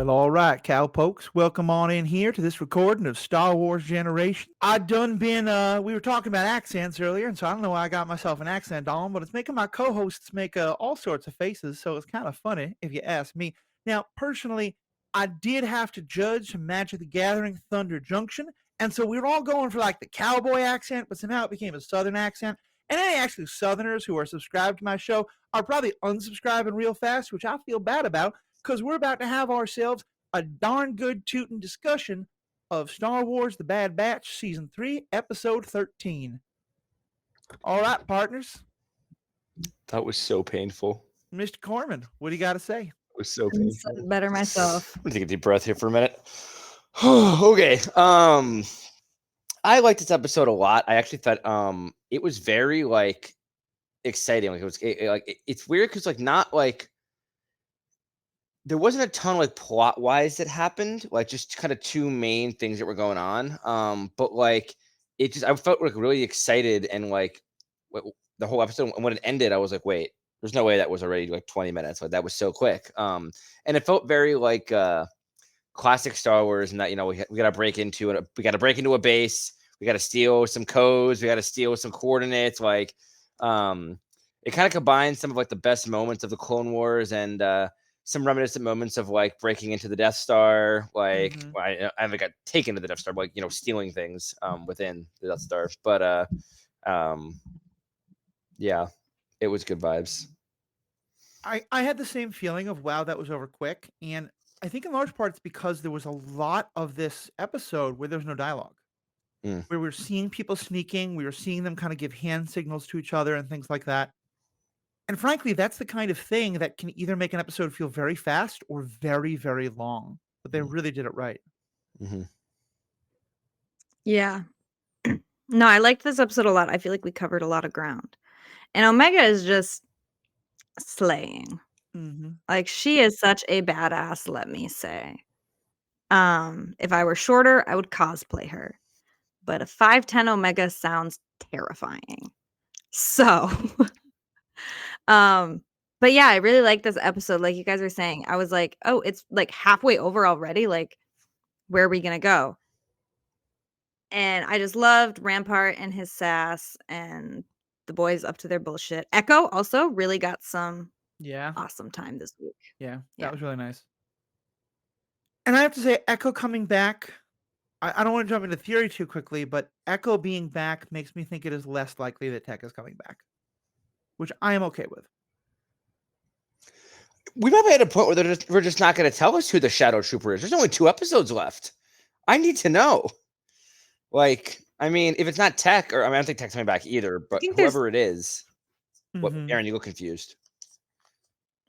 Well, all right, cowpokes. Welcome on in here to this recording of Star Wars Generation. I done been, we were talking about accents earlier, and so I don't know why I got myself an accent on, but it's making my co-hosts make all sorts of faces, so it's kind of funny if you ask me. Now, personally, I did have to judge some Magic the Gathering Thunder Junction, and so we were all going for like the cowboy accent, but somehow it became a southern accent. And any actually southerners who are subscribed to my show are probably unsubscribing real fast, which I feel bad about because we're about to have ourselves a darn good tootin' discussion of Star Wars The Bad Batch Season 3, Episode 13. All right, partners. That was so painful. Mr. Corman, what do you got to say? It was so I painful. said it better myself. I'm gonna take a deep breath here for a minute. Okay. I liked this episode a lot. I actually thought it was very like exciting. Like it's weird because not like there wasn't a ton like plot wise that happened. Like just kind of two main things that were going on. But like it just I felt like really excited and like the whole episode. And when it ended, I was like, wait, there's no way that was already like 20 minutes. Like that was so quick. And it felt very like classic Star Wars, and that we got to break into it. We got to break into a base. We got to steal some codes. We got to steal some coordinates. Like, it kind of combines some of like the best moments of the Clone Wars and some reminiscent moments of like breaking into the Death Star. Like, I haven't got taken to the Death Star, but like stealing things within the Death Star. But yeah, it was good vibes. I had the same feeling of wow, that was over quick, and I think in large part it's because there was a lot of this episode where there was no dialogue. Where we were seeing people sneaking, we were seeing them kind of give hand signals to each other and things like that. And frankly, that's the kind of thing that can either make an episode feel very fast or very, very long. But they really did it right. Mm-hmm. Yeah. No, I liked this episode a lot. I feel like we covered a lot of ground. And Omega is just slaying. Mm-hmm. Like she is such a badass, let me say. If I were shorter, I would cosplay her. But a 5'10 Omega sounds terrifying. So but yeah, I really like this episode. Like you guys were saying, I was like, oh, it's like halfway over already. Like, where are we gonna go? And I just loved Rampart and his sass and the boys up to their bullshit. Echo also really got some awesome time this week. Yeah, that was really nice. And I have to say, Echo coming back, I don't want to jump into theory too quickly, but Echo being back makes me think it is less likely that Tech is coming back, which I am okay with. We might be at a point where we're just not going to tell us who the Shadow Trooper is. There's only 2 episodes left. I need to know. Like, I mean, if it's not Tech, or I don't think Tech's coming back either, but whoever it is. What, Erin, you look confused.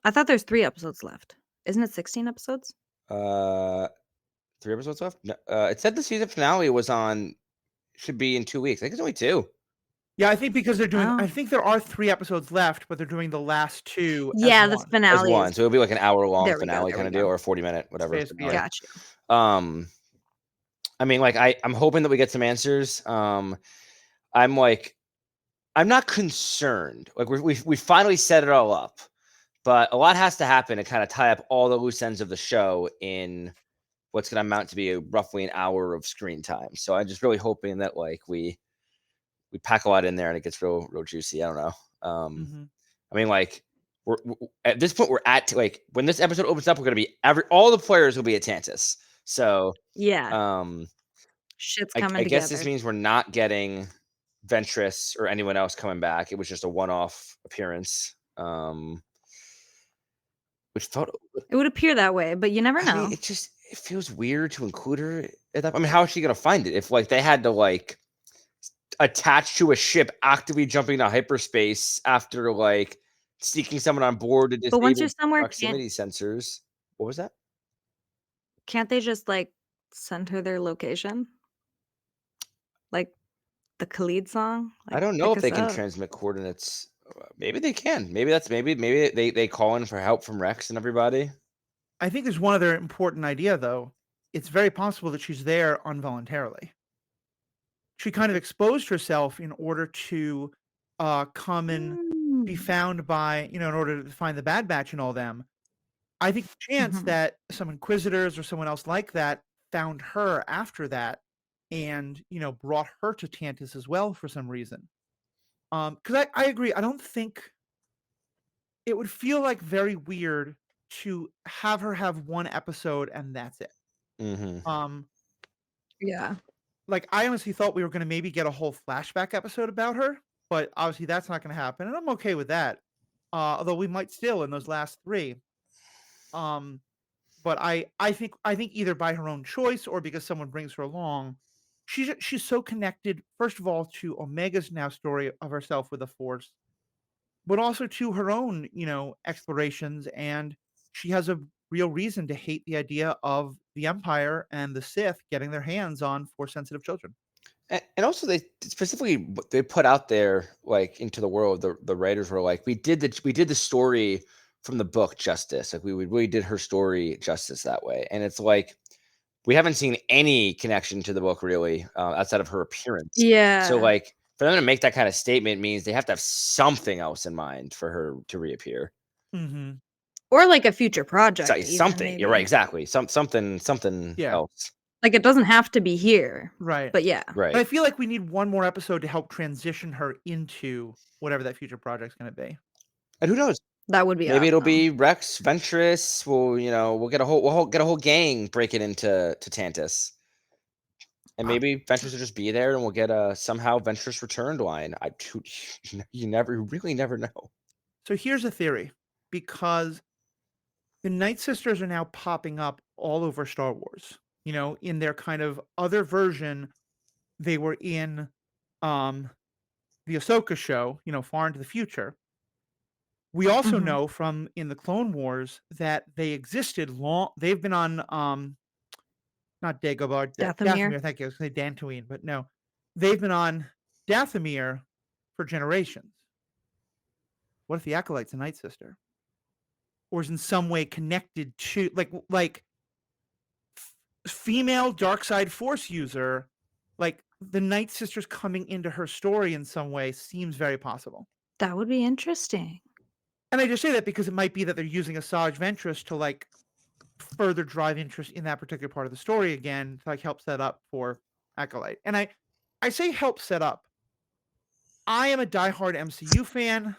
I thought there's 3 episodes left. Isn't it 16 episodes? 3 episodes left? No, it said the season finale should be in 2 weeks. I think it's only 2. Yeah, I think because they're doing. I think there are 3 episodes left, but they're doing the last 2. Yeah, the finale as one, so it'll be like an hour-long finale kind of deal, or a 40-minute, whatever. Gotcha. I mean, like I'm hoping that we get some answers. I'm not concerned. Like we finally set it all up, but a lot has to happen to kind of tie up all the loose ends of the show in what's going to amount to be roughly an hour of screen time. So I'm just really hoping that like we pack a lot in there and it gets real juicy. I don't know. I mean, like we're at this point, we're at like when this episode opens up, we're going to be all the players will be at Tantus. So yeah, shit's coming I guess together. this means we're not getting Ventress or anyone else coming back. It was just a one-off appearance. Which felt it would appear that way, but you never know. I mean, it feels weird to include her at that. I mean, how is she gonna find it if like they had to like attach to a ship actively jumping to hyperspace after like sneaking someone on board to disable once you're somewhere, proximity sensors? What was that? Can't they just like send her their location? Like the Khalid song? Like, I don't know if they can transmit coordinates. Maybe they can. Maybe they call in for help from Rex and everybody. I think there's one other important idea, though. It's very possible that she's there involuntarily. She kind of exposed herself in order to come and be found by, in order to find the Bad Batch and all them. I think the chance Mhm. that some Inquisitors or someone else like that found her after that and, brought her to Tantus as well for some reason. Because I agree, I don't think it would feel, like, very weird to have her have 1 episode and that's it. Mm-hmm. Um, Yeah. like, I honestly thought we were gonna maybe get a whole flashback episode about her, but obviously that's not gonna happen, and I'm okay with that. Although we might still in those last 3. Um, but I think either by her own choice or because someone brings her along, she's so connected, first of all, to Omega's now story of herself with the Force, but also to her own, explorations, and she has a real reason to hate the idea of the Empire and the Sith getting their hands on Force-sensitive children. And also they specifically they put out there like into the world. The writers were like, we did the story from the book justice. Like we really did her story justice that way. And it's like we haven't seen any connection to the book really outside of her appearance. So Yeah. like for them to make that kind of statement means they have to have something else in mind for her to reappear. Mhm. Or like a future project even Something. You're right. maybe. Exactly. Something Yeah. else. Like, it doesn't have to be here, Right. but yeah. But Right. I feel like we need one more episode to help transition her into whatever that future project's gonna be. And who knows? That would be Maybe it'll awesome. be Rex, Ventress. We'll get a whole gang breaking into Tantus, and Uh maybe Ventress will just be there, and we'll get a somehow Ventress returned line. You really never know. So here's a theory, because the Night Sisters are now popping up all over Star Wars. In their kind of other version, they were in um the Ahsoka show, far into the future. We also Mhm. know from in the Clone Wars that they existed long they've been on not Dagobah, Dathomir? Dathomir, thank you. I was gonna say Dantooine, but no. They've been on Dathomir for generations. What if the Acolyte's a Night Sister? Or is in some way connected to like female dark side force user, like the Night Sisters coming into her story in some way seems very possible. That would be interesting. And I just say that because it might be that they're using Asajj Ventress to like further drive interest in that particular part of the story again to like help set up for Acolyte. And I say help set up. I am a diehard MCU fan,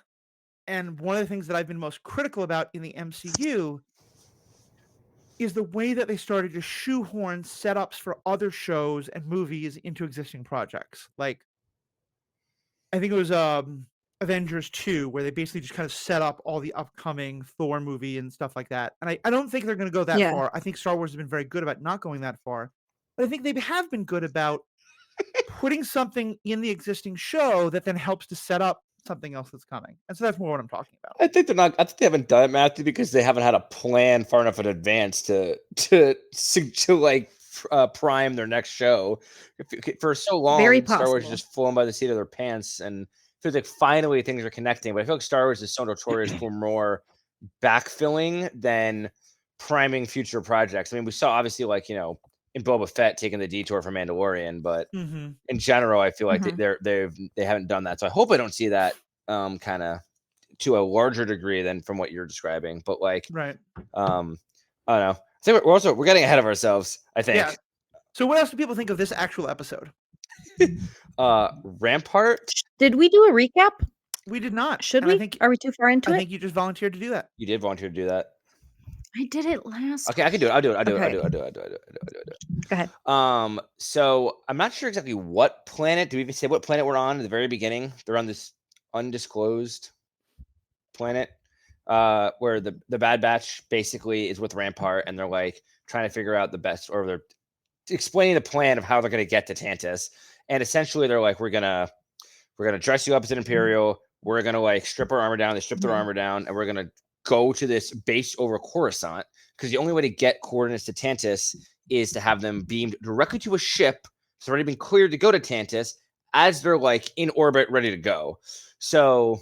and one of the things that I've been most critical about in the MCU is the way that they started to shoehorn setups for other shows and movies into existing projects. Like, I think it was Avengers 2, where they basically just kind of set up all the upcoming Thor movie and stuff like that. And I don't think they're going to go that Yeah. far. I think Star Wars has been very good about not going that far. But I think they have been good about putting something in the existing show that then helps to set up something else that's coming. And so that's more what I'm talking about. I think they're not. I think they haven't done it, Matthew, because they haven't had a plan far enough in advance to like prime their next show. For so Very long, Star Wars possible. just flown by the seat of their pants, and feels like finally things are connecting. But I feel like Star Wars is so notorious for more backfilling than priming future projects. I mean, we saw obviously like in Boba Fett taking the detour for Mandalorian, but Mhm. in general, I feel like Mhm. they haven't done that. So I hope I don't see that kind of to a larger degree than from what you're describing. But like, Right. I don't know. I think we're getting ahead of ourselves. I think. Yeah. So what else do people think of this actual episode? Rampart. Did we do a recap? We did not. Should And I we? think Are we too far into I it? think you just volunteered to do that. You did volunteer to do that. I did it last Okay, I can do it. I'll do it. Okay. Go ahead. So I'm not sure exactly what planet. Do we even say what planet we're on at the very beginning? They're on this undisclosed planet, where the Bad Batch basically is with Rampart, and they're like trying to figure out the best, or they're explaining the plan of how they're going to get to Tantus. And essentially, they're like, we're gonna dress you up as an Imperial. We're gonna like strip our armor down. They strip their Mhm. armor down, and we're gonna go to this base over Coruscant, because the only way to get coordinates to Tantus is to have them beamed directly to a ship that's already been cleared to go to Tantus as they're like in orbit, ready to go. So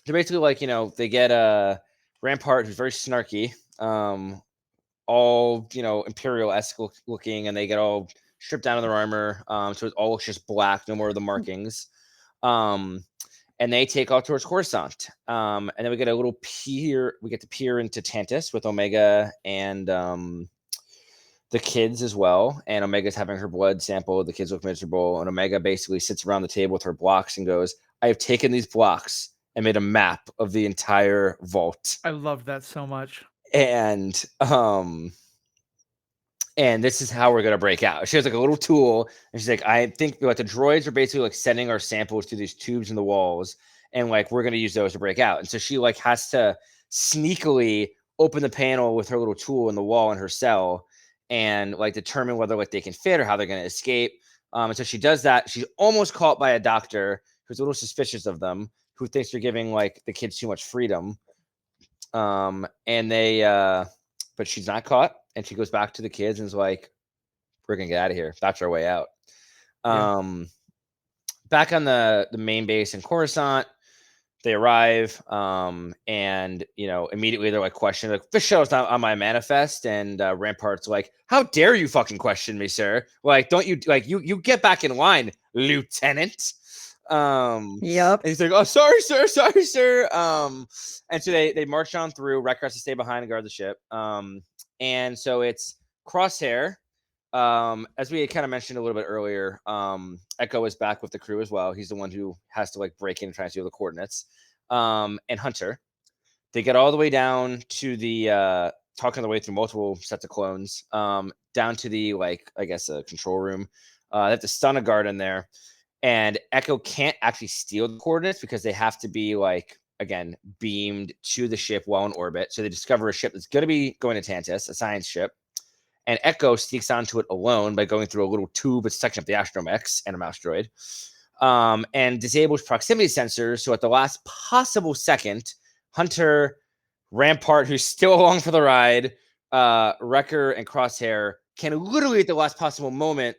they're basically like, they get a Rampart who's very snarky, all Imperial-esque looking, and they get all stripped down of their armor, so it all looks just black, no more of the markings. and they take off towards Coruscant. And then we get a little peer. We get to peer into Tantus with Omega and the kids as well. And Omega's having her blood sampled. The kids look miserable, and Omega basically sits around the table with her blocks and goes, "I have taken these blocks and made a map of the entire vault." I love that so much. And this is how we're gonna break out. She has like a little tool, and she's like, I think like the droids are basically like sending our samples through these tubes in the walls, and like we're gonna use those to break out. And so she like has to sneakily open the panel with her little tool in the wall in her cell, and like determine whether like they can fit or how they're gonna escape. And so she does that. She's almost caught by a doctor who's a little suspicious of them, who thinks they're giving like the kids too much freedom. And they but she's not caught, and she goes back to the kids and is like, "We're gonna get out of here. That's our way out." Yeah. Back on the main base in Coruscant, they arrive, and immediately they're like questioning, like, "This show's not on my manifest," and Rampart's like, "How dare you fucking question me, sir? Like, don't you like you get back in line, Lieutenant." Yep. And he's like, "Oh, sorry, sir." And so they march on through. Wrecker has to stay behind and guard the ship. And so it's Crosshair. As we kind of mentioned a little bit earlier, Echo is back with the crew as well. He's the one who has to like break in and try to steal the coordinates. And Hunter. They get all the way down to the talking their way through multiple sets of clones, down to the like I guess a control room. They have to stun a guard in there. And Echo can't actually steal the coordinates because they have to be like, again, beamed to the ship while in orbit. So they discover a ship that's going to be going to Tantus, a science ship. And Echo sneaks onto it alone by going through a little tube, a section of the astromechs and a mouse droid, and disables proximity sensors. So at the last possible second, Hunter, Rampart, who's still along for the ride, Wrecker, and Crosshair can literally at the last possible moment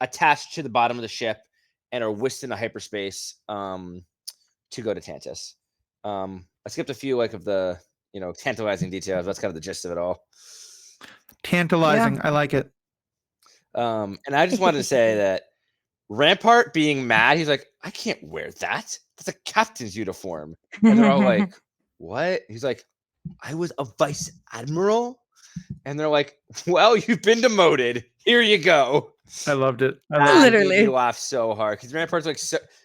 attach to the bottom of the ship and are whisked into hyperspace to go to Tantus. I skipped a few like of the tantalizing details. That's kind of the gist of it all. Tantalizing. Yeah. I like it. And I just wanted to say that Rampart being mad, he's like, "I can't wear that. That's a captain's uniform." And they're all like, "What?" He's like, "I was a vice admiral." And they're like, "Well, you've been demoted. Here you go." I loved it. That made me Literally. laugh so hard because Rampart's like,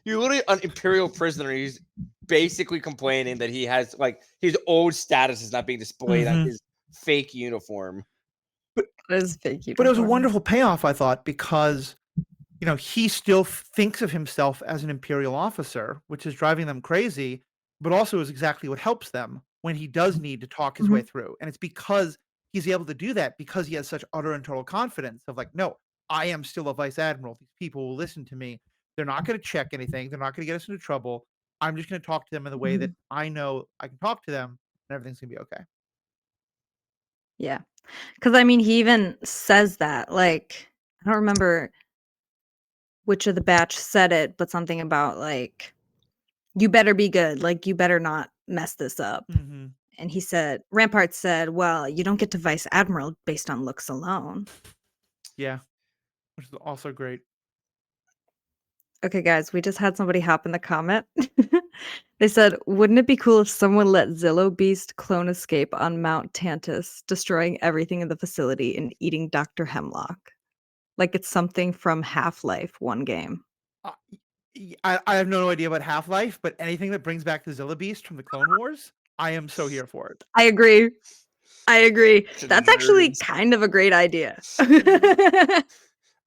you're literally an imperial prisoner. He's basically complaining that he has like his old status is not being displayed on his fake uniform. It is fake But it was a uniform. wonderful payoff, I thought, because he still thinks of himself as an imperial officer, which is driving them crazy, but also is exactly what helps them when he does need to talk his way through. And it's because he's able to do that because he has such utter internal confidence of like, no, I am still a vice admiral. These people will listen to me. They're not going to check anything. They're not going to get us into trouble. I'm just going to talk to them in the way that I know I can talk to them, and everything's going to be okay. Yeah. Because, I mean, he even says that. Like, I don't remember which of the batch said it, but something about, like, you better be good. Like, you better not mess this up. And he said, Rampart said, well, you don't get to vice admiral based on looks alone. Yeah. Which is also great. Okay, guys, we just had somebody hop in the comment. They said, wouldn't it be cool if someone let Zillo Beast clone escape on Mount Tantus, destroying everything in the facility and eating Dr. Hemlock? Like it's something from Half-Life, one game. I have no idea about Half-Life, but anything that brings back the Zilla Beast from the Clone Wars, I am so here for it. I agree. That's actually kind of a great idea.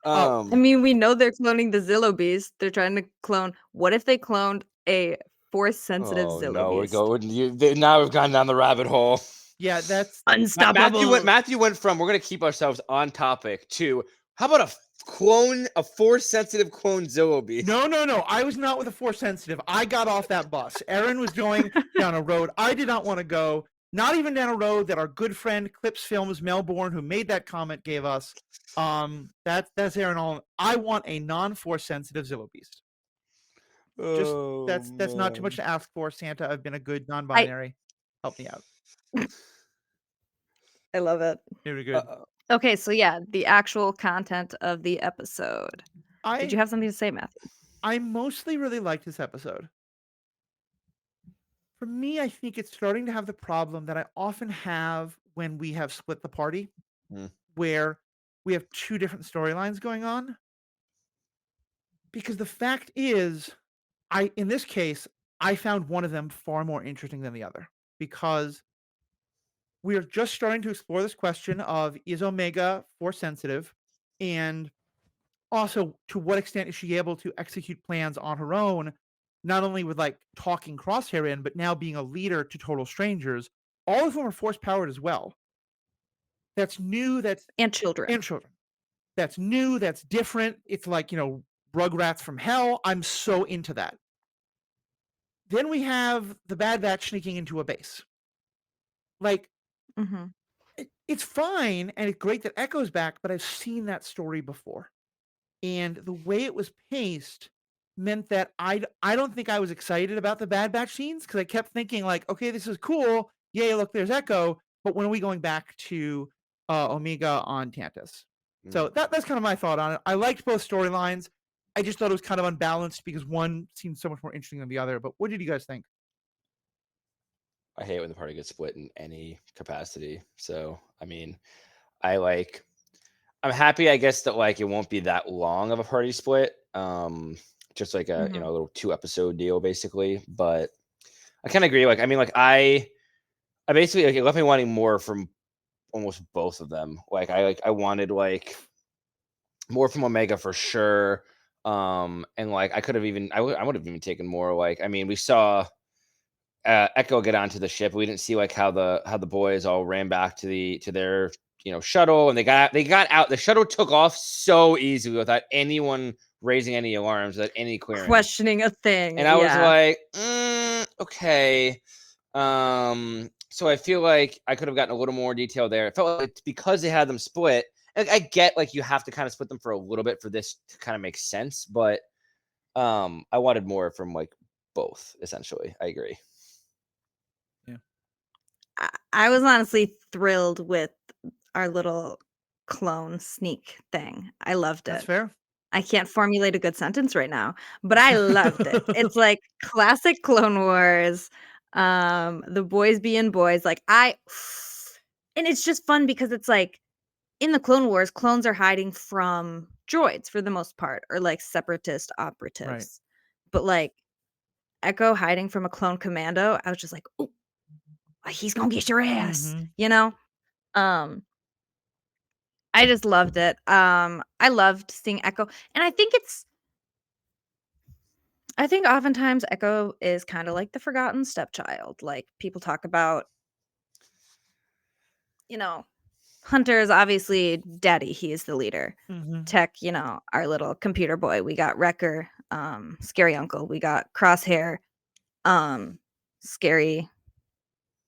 I mean, we know they're cloning the Zillo Beast. They're trying to clone. What if they cloned a force-sensitive Zillo Beast? Now we've gone down the rabbit hole. Yeah, that's unstoppable. Matthew went from we're gonna keep ourselves on topic to how about a force-sensitive clone Zillo Beast? No. I was not with a force-sensitive. I got off that bus. Erin was going down a road I did not want to go. Not even down a road that our good friend Clips Films Melbourne, who made that comment, gave us. That's Erin All. I want a non-force sensitive Zillo Beast. That's not too much to ask for, Santa. I've been a good non-binary. Help me out. I love it. Very good. Okay, so yeah, the actual content of the episode. Did you have something to say, Matthew? I mostly really liked this episode. For me, I think it's starting to have the problem that I often have when we have split the party, Mm. where we have two different storylines going on. Because the fact is, in this case, I found one of them far more interesting than the other because we are just starting to explore this question of, is Omega force sensitive? And also, to what extent is she able to execute plans on her own, not only with like talking Crosshair in, but now being a leader to total strangers, all of whom are force powered as well. That's new. And children. And children. That's new. That's different. It's like, Rugrats from hell. I'm so into that. Then we have the Bad Batch sneaking into a base. Like, Mhm. it's fine and it's great that Echo's back, but I've seen that story before. And the way it was paced meant that I don't think I was excited about the Bad Batch scenes because I kept thinking like, okay, this is cool. Yay, look, there's Echo. But when are we going back to Omega on Tantus? So that's kind of my thought on it. I liked both storylines. I just thought it was kind of unbalanced because one seemed so much more interesting than the other. But what did you guys think? I hate when the party gets split in any capacity. So, I mean, I'm happy, I guess, that like it won't be that long of a party split. Just like a Mhm. little 2 episode deal, basically. But I kind of agree. Like, I mean, like I basically like it left me wanting more from almost both of them. I wanted like more from Omega for sure. And like I could have even I would have even taken more. Like, I mean, we saw Echo get onto the ship. We didn't see like how the boys all ran back to their shuttle, and they got out. The shuttle took off so easily without anyone raising any alarms, without any clearing. Questioning a thing. And I was Yeah. like, okay. So I feel like I could have gotten a little more detail there. It felt like because they had them split. I get like you have to kind of split them for a little bit for this to kind of make sense, but I wanted more from like both. Essentially, I agree. I was honestly thrilled with our little clone sneak thing. I loved That's it. fair. I can't formulate a good sentence right now, but I loved it. It's like classic Clone Wars, the boys being boys. And it's just fun because it's like in the Clone Wars, clones are hiding from droids for the most part, or like separatist Right. operatives. But like Echo hiding from a clone commando, I was just like, oh, he's gonna get your ass, Mhm. you know? Um, I just loved it. I loved seeing Echo, and I think oftentimes Echo is kind of like the forgotten stepchild. Like people talk about, you know, Hunter is obviously daddy. He is the leader. Mhm. Tech, our little computer boy. We got Wrecker, scary uncle. We got Crosshair, scary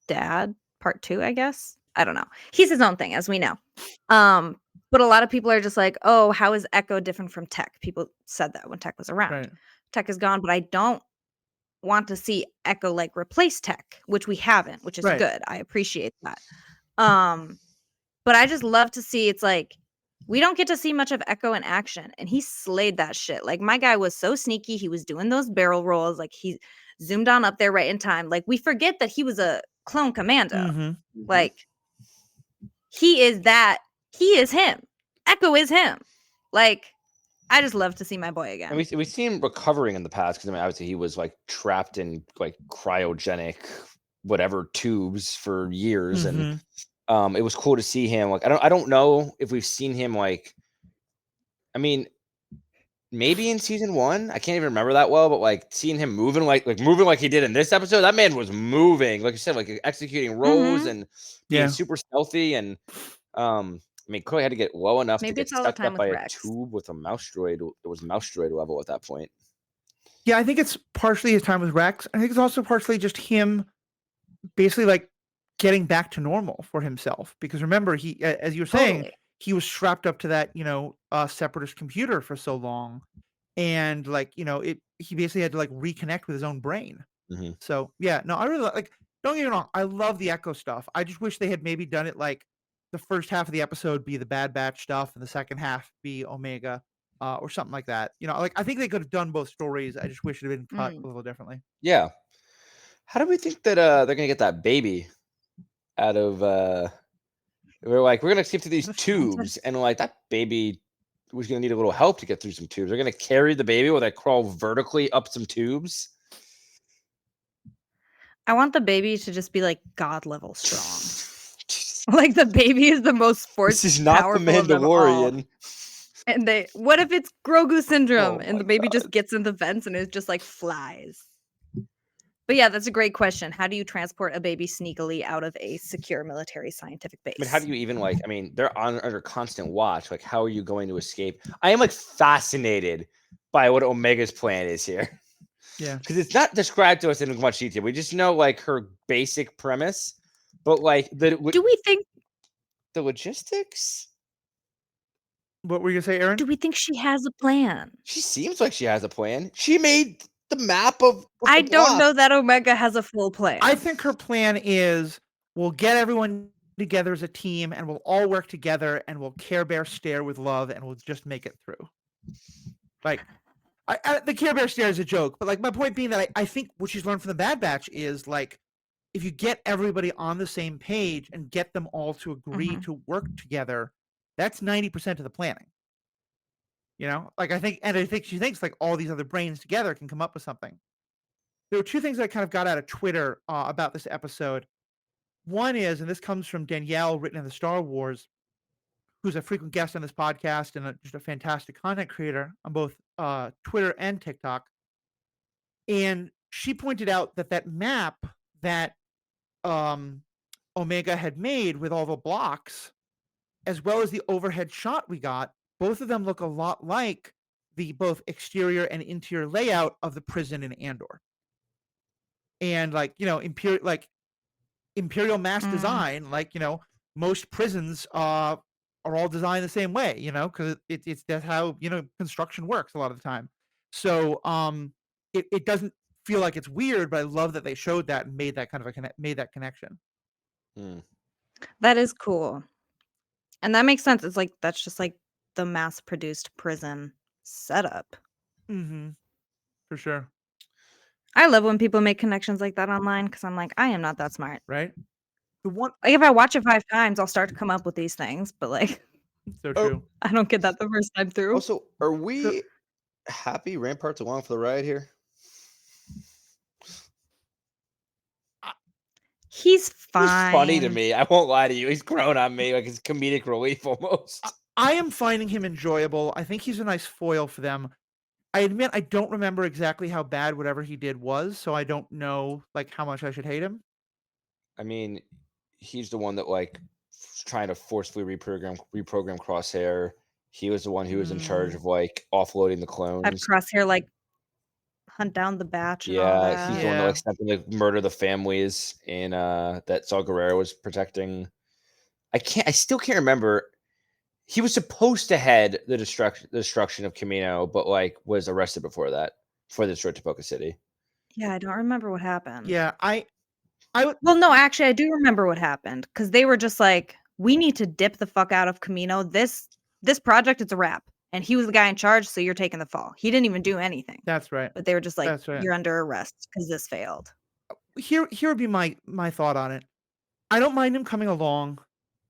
dad, part 2, I guess. I don't know. He's his own thing, as we know. But a lot of people are just like, "Oh, how is Echo different from Tech?" People said that when Tech was around. Right. Tech is gone, but I don't want to see Echo, like, replace Tech, which we haven't, which is Right. good. I appreciate that. Um, but I just love to see it's like, we don't get to see much of Echo in action, and he slayed that shit. Like, my guy was so sneaky. He was doing those barrel rolls. Like, he zoomed on up there right in time. Like, we forget that he was a clone commando. Mhm. Like, he is that. He is him. Echo is him. Like, I just love to see my boy And again. we see him recovering in the past because I mean, obviously he was like trapped in like cryogenic whatever tubes for years, and Mhm. it was cool to see him. Like I don't know if we've seen him like. I mean, maybe in season 1, I can't even remember that well, but like seeing him moving like he did in this episode, that man was moving, like you said, like executing roles Mhm. and being Yeah. super stealthy. And I mean, Chloe had to get low enough to Maybe get it's all the sucked time up with by a Rex. tube with a mouse droid. It was mouse droid level at that point. Yeah, I think it's partially his time with Rex. I think it's also partially just him basically like getting back to normal for himself. Because remember, as you were saying, Totally. he was strapped up to that, separatist computer for so long. And like, he basically had to like reconnect with his own brain. Hmm. So yeah, no, I really like, don't get me wrong, I love the Echo stuff. I just wish they had maybe done it like the first half of the episode be the Bad Batch stuff and the second half be Omega, or something like that. Like I think they could have done both stories. I just wish it had been cut Mm. a little differently. Yeah. How do we think that they're gonna get that baby out of? We're gonna skip through these tubes, and like that baby was gonna need a little help to get through some tubes. They're gonna carry the baby while they crawl vertically up some tubes. I want the baby to just be like God level strong. Like the baby is the most This is not the powerful of them all. Mandalorian. And what if it's Grogu syndrome Oh and my the baby just God. gets in the vents and it just like flies? But yeah, that's a great question. How do you transport a baby sneakily out of a secure military scientific base? I mean, how do you even like? I mean, they're under constant watch. Like, how are you going to escape? I am like fascinated by what Omega's plan is here. Yeah. Because it's not described to us in much detail. We just know like her basic premise, but like Do we think the logistics. What were you gonna say, Erin? do we think she has a plan? She seems like she has a plan. She made the map of I the don't know block. that Omega has a full plan. I think her plan is we'll get everyone together as a team and we'll all work together and we'll Care Bear stare with love and we'll just make it through. Like, the Care Bear stare is a joke, but like my point being that I think what she's learned from the Bad Batch is like if you get everybody on the same page and get them all to agree Mhm. to work together, that's 90% of the planning. You know, like I think she thinks like all these other brains together can come up with something. There were two things I kind of got out of Twitter about this episode. One is, and this comes from Danielle, written in the Star Wars, who's a frequent guest on this podcast and just a fantastic content creator on both Twitter and TikTok. And she pointed out that that map that Omega had made with all the blocks, as well as the overhead shot we got, both of them look a lot like the both exterior and interior layout of the prison in Andor. And like, you know, imperial mass design, like, you know, most prisons are all designed the same way, you know, because it's that's how, you know, construction works a lot of the time. So it doesn't feel like it's weird, but I love that they showed that and made that kind of made that connection. That is cool. And that makes sense. It's like that's just like the mass-produced prison setup. Mm-hmm. For sure. I love when people make connections like that online because I'm like, I am not that smart. Right. The one Like if I watch it 5 times, I'll start to come up with these things, but like so true. I don't get that the first time through. Also, are we happy Rampart's along for the ride here? He's fine. He's funny to me. I won't lie to you. He's grown on me. Like it's comedic relief almost. I am finding him enjoyable. I think he's a nice foil for them. I admit I don't remember exactly how bad whatever he did was, so I don't know like how much I should hate him. I mean, he's the one that like trying to forcefully reprogram Crosshair. He was the one who was in charge of like offloading the Had clones. Crosshair like hunt down the batch and all Yeah, that. he's the one that like sent them to murder the families in that Saw Gerrera was protecting. I still can't remember. He was supposed to head the destruction of Camino, but like was arrested before that, before they destroyed Topoka City. Yeah, I don't remember what happened. Yeah, Well, no, actually, I do remember what happened because they were just like, we need to dip the fuck out of Camino. This project is a wrap. And he was the guy in charge, so you're taking the fall. He didn't even do anything. That's right. But they were just like, That's right. you're under arrest because this failed. Here would be my thought on it. I don't mind him coming along.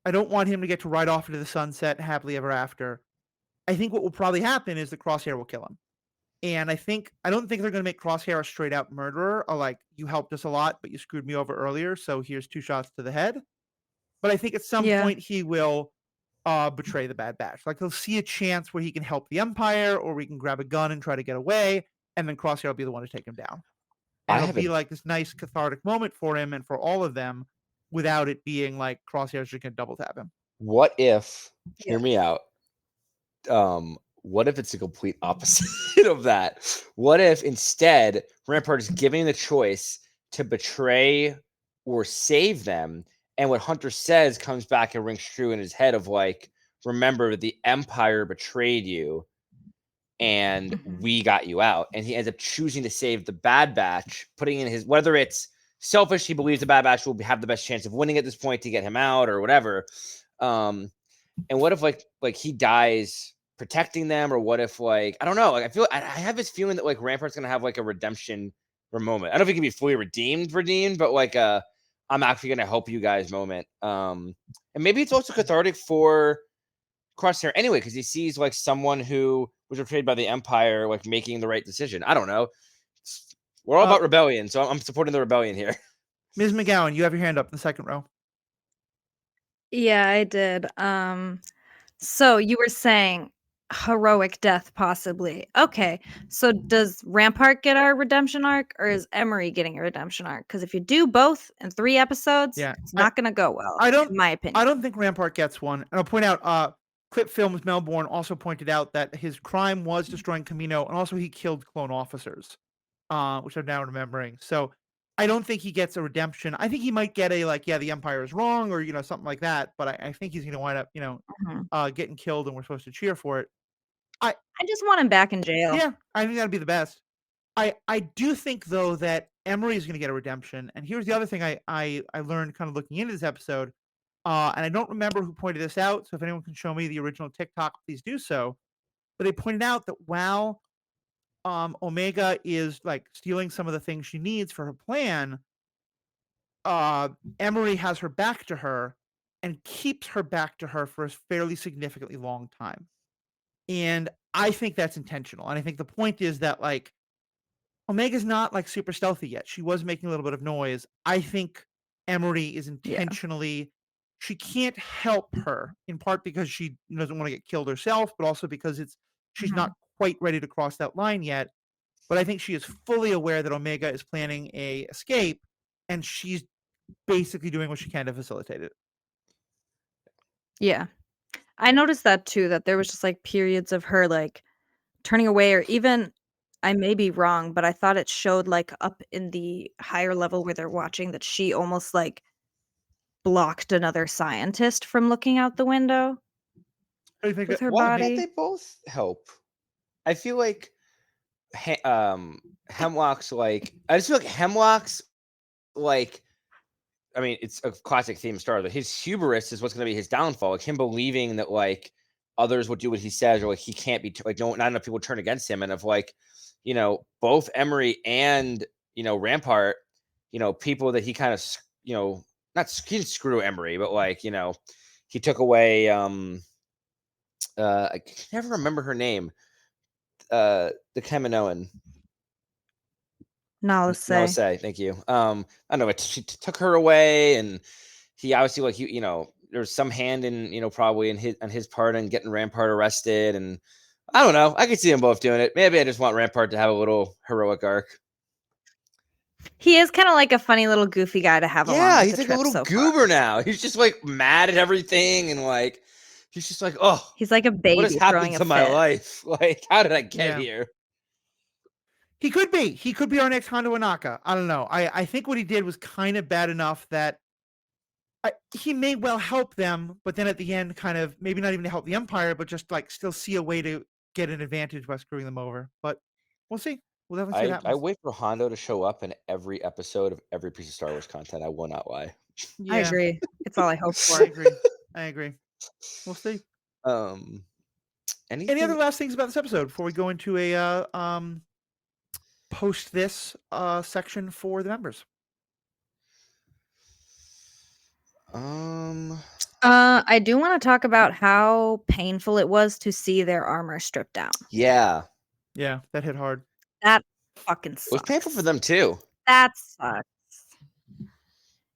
I don't want him to get to ride off into the sunset happily ever after. I think what will probably happen is the Crosshair will kill him. And I don't think they're going to make Crosshair a straight out murderer or like, you helped us a lot, but you screwed me over earlier, so here's 2 shots to the head. But I think at some point he will betray the Bad Batch. Like he'll see a chance where he can help the Empire or we can grab a gun and try to get away, and then Crosshair will be the one to take him down. And it'll be like this nice cathartic moment for him and for all of them without it being like Crosshair's just going to double tap him. What if, hear me out, what if it's the complete opposite of that? What if instead Rampart is giving the choice to betray or save them, and what Hunter says comes back and rings true in his head of like, remember the Empire betrayed you and we got you out, and he ends up choosing to save the Bad Batch, putting in his, whether it's selfish, he believes the Bad Batch will have the best chance of winning at this point to get him out or whatever. And what if like he dies protecting them, or what if like I don't know, like I have this feeling that like Rampart's gonna have like a redemption moment. I don't know if it can be fully redeemed, but like I'm actually gonna help you guys moment. And maybe it's also cathartic for Crosshair anyway, because he sees like someone who was betrayed by the Empire, like making the right decision. I don't know. We're all about rebellion, so I'm supporting the rebellion here. Ms. McGowan, you have your hand up in the second row. Yeah, I did. So you were saying heroic death, possibly. Okay, so does Rampart get our redemption arc, or is Emery getting a redemption arc? Because if you do both in 3 episodes, it's not going to go well, in my opinion. I don't think Rampart gets one. And I'll point out, Clip Films Melbourne also pointed out that his crime was destroying Camino, and also he killed clone officers, which I'm now remembering. So I don't think he gets a redemption. I think he might get a like, yeah, the Empire is wrong, or something like that. But I think he's going to wind up, getting killed, and we're supposed to cheer for it. I just want him back in jail. Yeah, I think that'd be the best. I do think though that Emery is going to get a redemption, and here's the other thing I learned kind of looking into this episode, and I don't remember who pointed this out. So if anyone can show me the original TikTok, please do so. But they pointed out that while Omega is like stealing some of the things she needs for her plan, Emery has her back to her and keeps her back to her for a fairly significantly long time. And I think that's intentional. And I think the point is that like Omega's not like super stealthy yet. She was making a little bit of noise. I think Emery is intentionally she can't help her, in part because she doesn't want to get killed herself, but also because she's not quite ready to cross that line yet. But I think she is fully aware that Omega is planning a escape, and she's basically doing what she can to facilitate it. Yeah. I noticed that too, that there was just like periods of her like turning away, or even, I may be wrong, but I thought it showed like up in the higher level where they're watching that she almost like blocked another scientist from looking out the window with her Why body. can't they both help? I feel like Hemlock's like I just feel like Hemlock's like I mean it's a classic theme Star that his hubris is what's going to be his downfall, like him believing that like others would do what he says, or like he can't be like not enough people turn against him, and of like both Emery and Rampart, people that he kind of not he didn't screw Emery, but like he took away I can never remember her name, the Kaminoan. Nalase. Thank you. I don't know. She took her away, and he obviously like there's some hand in probably on his part in getting Rampart arrested, and I don't know. I could see them both doing it. Maybe I just want Rampart to have a little heroic arc. He is kind of like a funny little goofy guy to have along. Yeah, he's like a little goober now. He's just like mad at everything, and like he's just like, oh, he's like a baby. What has happened to my life? Like, how did I get here? He could be. He could be our next Hondo Inaka. I don't know. I think what he did was kind of bad enough that he may well help them, but then at the end, kind of maybe not even to help the Empire, but just like still see a way to get an advantage by screwing them over. But we'll see. We'll definitely see what happens. I wait for Hondo to show up in every episode of every piece of Star Wars content. I will not lie. Yeah. I agree. It's all I hope for. I agree. We'll see. Any other last things about this episode before we go into a post this section for the members? I do want to talk about how painful it was to see their armor stripped down. Yeah, that hit hard. That fucking sucks. It was painful for them too. That sucks.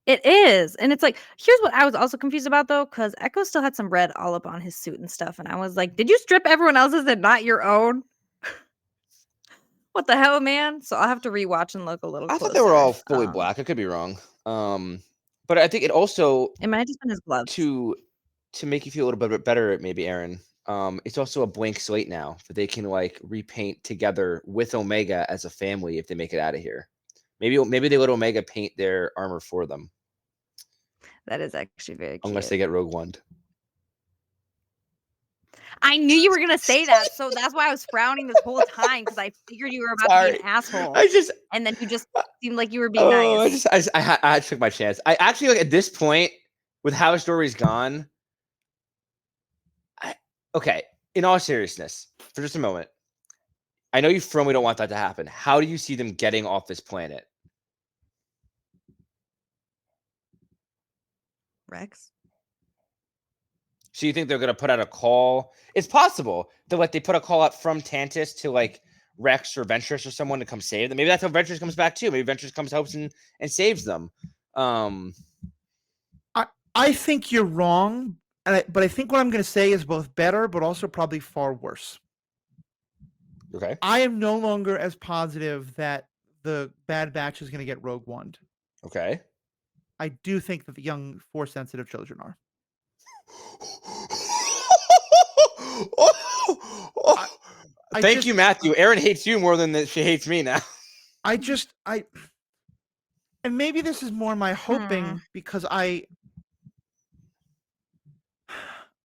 It is. And it's like, here's what I was also confused about though, because Echo still had some red all up on his suit and stuff. And I was like, did you strip everyone else's and not your own? What the hell, man? So I'll have to rewatch and look a little closer. I thought they were all fully black. I could be wrong. But I think it also might have just been his gloves. To make you feel a little bit better, maybe, Erin. It's also a blank slate now that they can like repaint together with Omega as a family if they make it out of here. Maybe they let Omega paint their armor for them. That is actually very cute. Unless they get Rogue One. I knew you were gonna say that, so that's why I was frowning this whole time, because I figured you were about to be an asshole. And then you just seemed like you were being nice. I took my chance. I actually, like, at this point, with how the story's gone, okay, in all seriousness, for just a moment, I know you firmly don't want that to happen. How do you see them getting off this planet? Rex. So you think they're gonna put out a call? It's possible that they put a call out from Tantus to Rex or Ventress or someone to come save them. Maybe that's how Ventress comes back too. Maybe Ventress comes, helps, and saves them. I think you're wrong, but I think what I'm going to say is both better, but also probably far worse. Okay. I am no longer as positive that the Bad Batch is going to get Rogue One. Okay. I do think that the young Force-sensitive children are. Thank you, Matthew. Erin hates you more than she hates me now. And maybe this is more my hoping because I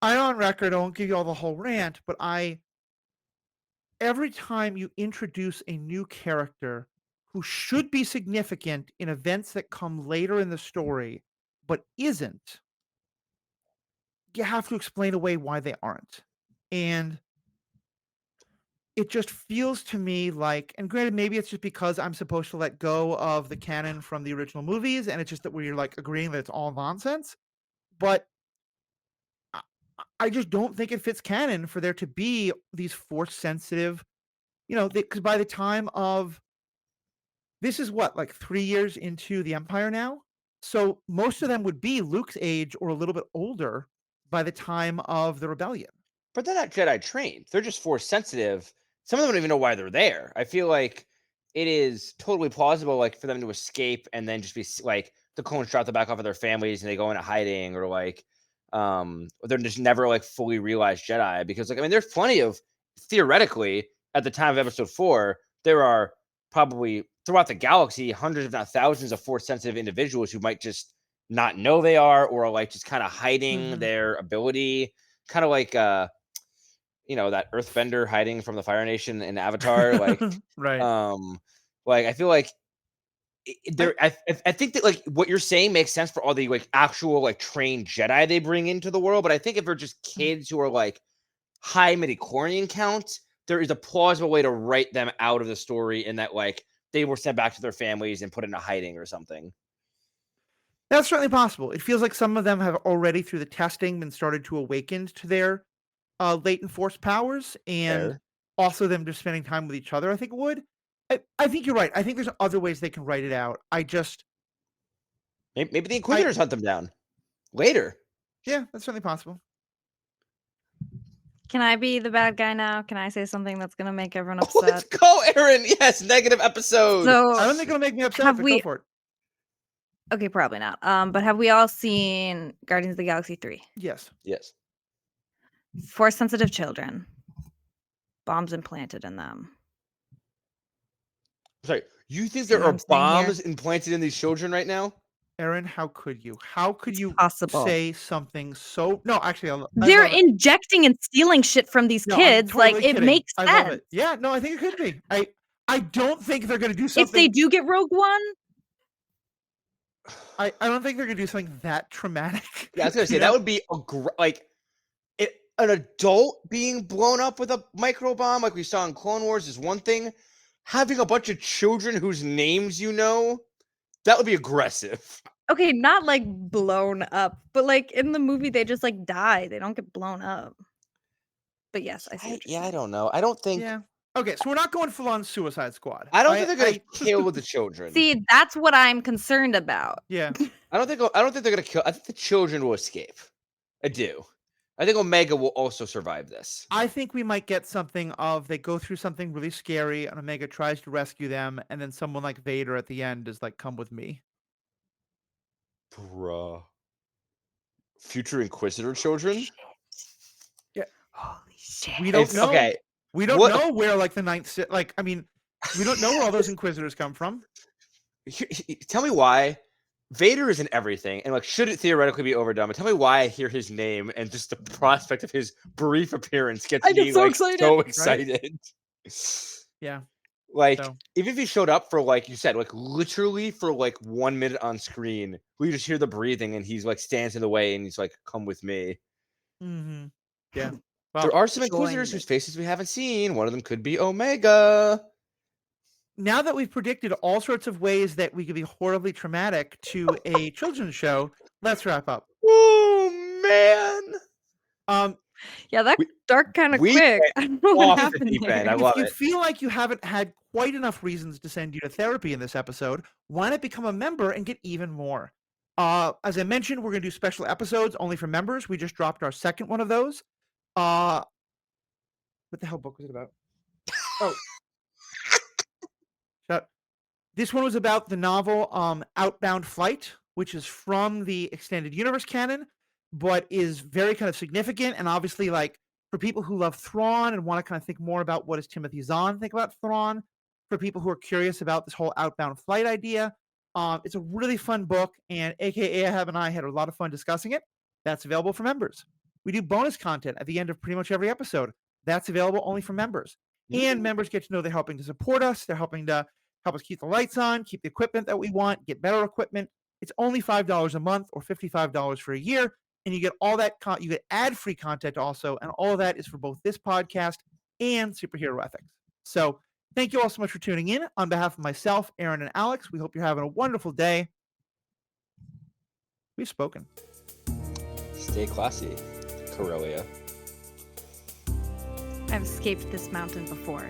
on record, I won't give you all the whole rant, but every time you introduce a new character who should be significant in events that come later in the story, but isn't, you have to explain away why they aren't. And it just feels to me like, and granted, maybe it's just because I'm supposed to let go of the canon from the original movies, and it's just that we're agreeing that it's all nonsense. But I just don't think it fits canon for there to be these force sensitive, because by the time of this is what, 3 years into the Empire now? So most of them would be Luke's age or a little bit older by the time of the rebellion. But they're not Jedi trained. They're just Force sensitive. Some of them don't even know why they're there. I feel like it is totally plausible, for them to escape and then just be the clones drop the back off of their families and they go into hiding, or they're just never fully realized Jedi. Because there's plenty of, theoretically, at the time of Episode 4, there are probably throughout the galaxy hundreds, if not thousands, of Force sensitive individuals who might just not know they are, or just kind of hiding their ability, kind of that earthbender hiding from the Fire Nation in Avatar. Right. I feel like I think that what you're saying makes sense for all the actual trained Jedi they bring into the world. But I think if they're just kids who are high midichlorian count, there is a plausible way to write them out of the story in that they were sent back to their families and put into hiding or something. That's certainly possible. It feels like some of them have already, through the testing, been started to awaken to their latent force powers, and Fair. also them just spending time with each other. I think it would. I think you're right. I think there's other ways they can write it out. Maybe the Inquisitors hunt them down later. Yeah, that's certainly possible. Can I be the bad guy now? Can I say something that's gonna make everyone upset? Let's go, Erin. Yes, negative episode. So I don't think it'll make me upset. But go for it. Okay, probably not. But have we all seen Guardians of the Galaxy 3? Yes. Yes. Force sensitive children. Bombs implanted in them. Sorry, you think there are bombs implanted in these children right now? Erin, how could you? How could you say something so? No, actually, they're injecting and stealing shit from these kids. Totally it makes sense. I love it. Yeah, no, I think it could be. I don't think they're going to do something. If they do get Rogue One, I don't think they're going to do something that traumatic. Yeah, I was going to say that would be an adult being blown up with a micro bomb like we saw in Clone Wars is one thing. Having a bunch of children whose names that would be aggressive. Okay, not blown up, but in the movie they just die. They don't get blown up. But yes, I see. I don't know. I don't think. Yeah. Okay, so we're not going full on Suicide Squad. I don't think they're going to kill the children. See, that's what I'm concerned about. Yeah. I don't think they're going to kill. I think the children will escape. I do. I think Omega will also survive this. I think we might get something of they go through something really scary and Omega tries to rescue them, and then someone like Vader at the end is come with me. Bruh. Future Inquisitor children? Yeah. Holy shit. We don't know. Okay. We don't know where the ninth we don't know where all those Inquisitors come from. Tell me why. Vader is in everything, and should it theoretically be overdone? But tell me why I hear his name and just the prospect of his brief appearance gets me so excited. So excited. Right? Yeah. Even if he showed up for you said, literally for 1 minute on screen, we just hear the breathing and he's stands in the way and he's come with me. Mm-hmm. Yeah. There Well, are some join Inquisitors me. whose faces we haven't seen. One of them could be Omega. now that we've predicted all sorts of ways that we could be horribly traumatic to a children's show, let's wrap up. Oh man. Yeah, that We- dark kind of we quick. went I don't know what off the happened deep end. there. I love If you it. feel like you haven't had quite enough reasons to send you to therapy in this episode, why not become a member and get even more? As I mentioned, we're going to do special episodes only for members. We just dropped our second one of those. What the hell book was it about? Oh, shut. This one was about the novel Outbound Flight, which is from the extended universe canon, but is very kind of significant. And obviously, like for people who love Thrawn and want to kind of think more about what does Timothy Zahn think about Thrawn, for people who are curious about this whole outbound flight idea, it's a really fun book. And AKA Ahab and I had a lot of fun discussing it. That's available for members. We do bonus content at the end of pretty much every episode. That's available only for members. And members get to know they're helping to support us. They're helping to help us keep the lights on, keep the equipment that we want, get better equipment. It's only $5 a month or $55 for a year. And you get all that, you get ad-free content also. And all of that is for both this podcast and Superhero Ethics. So thank you all so much for tuning in. On behalf of myself, Erin, and Alex, we hope you're having a wonderful day. We've spoken. Stay classy, Corellia. I've escaped this mountain before.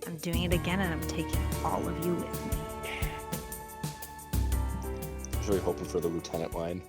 I'm doing it again, and I'm taking all of you with me. I was really hoping for the lieutenant line.